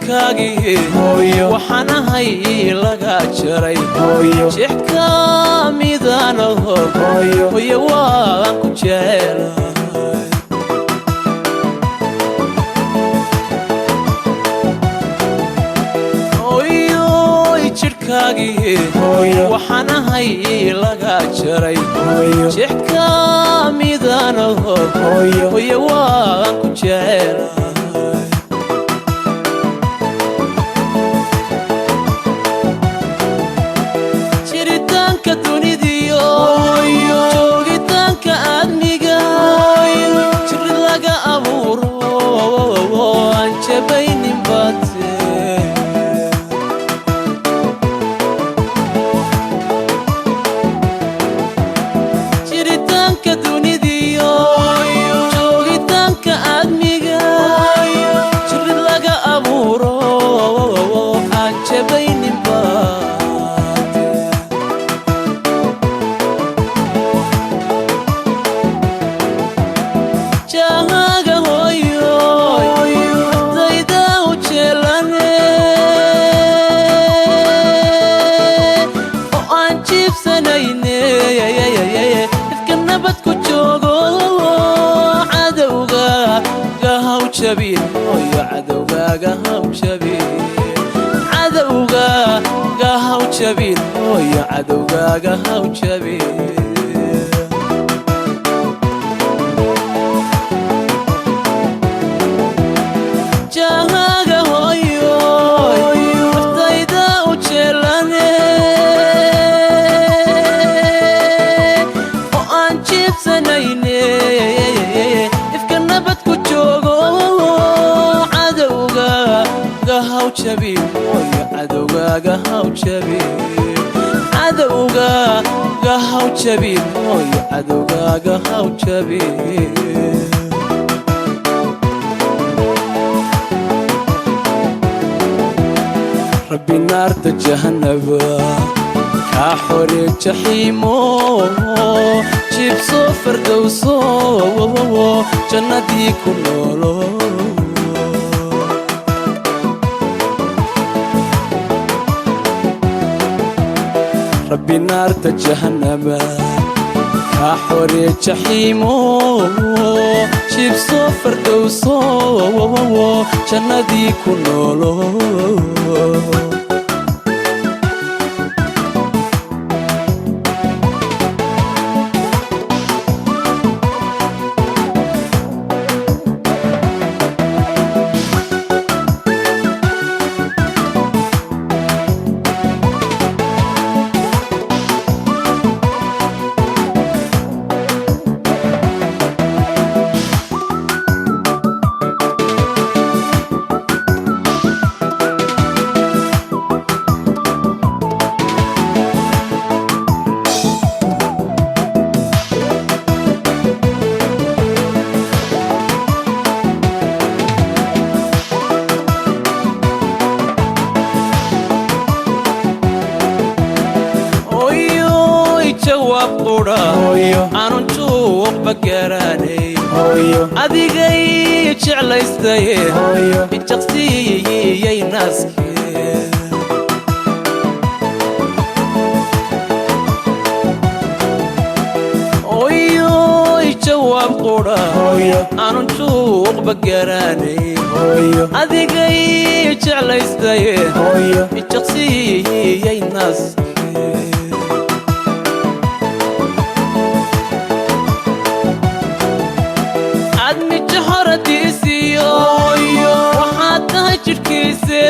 jirkaagii waxaan ahay laga jaray jixka midanaho hooyo waan ku jecelahay jirkaagii waxaan ahay laga jaray jixka midanaho hooyo waan ku jecelahay joogitaanka aadmiga jiri laga abuuro aan jabaynin baate jiritaanka dunidiyo joogitaanka aadmiga jiri laga abuuro aan jabaynin baate cadowgaaga haw jabin hooyo cadowgaaga haw jabin jahaaga hooyo naftayda u jeelane oo aan jiibsanayne ifka nabad ku joogo haw jabin hooyo cadowgaaga haw jabin cadowgaaga haw jabin hooyo cadowgaaga haw jabin rabbi naarta jahannaba kaa xore jaxiimo jibso fardowso jannadii ku noolo ربي نار جهنم كحوري جحيمو شيب صفر دوسو جنادي كنولو aanun juuq bagaaraanay adigay jeclaystaye jaqsiiyey naaskee oyoy jawaab qudha aanun juuq bagaaraanay adigay jeclaystaye jaqsiiyey naaskee admi jahoradiisiyo waxaad tahay jirkiise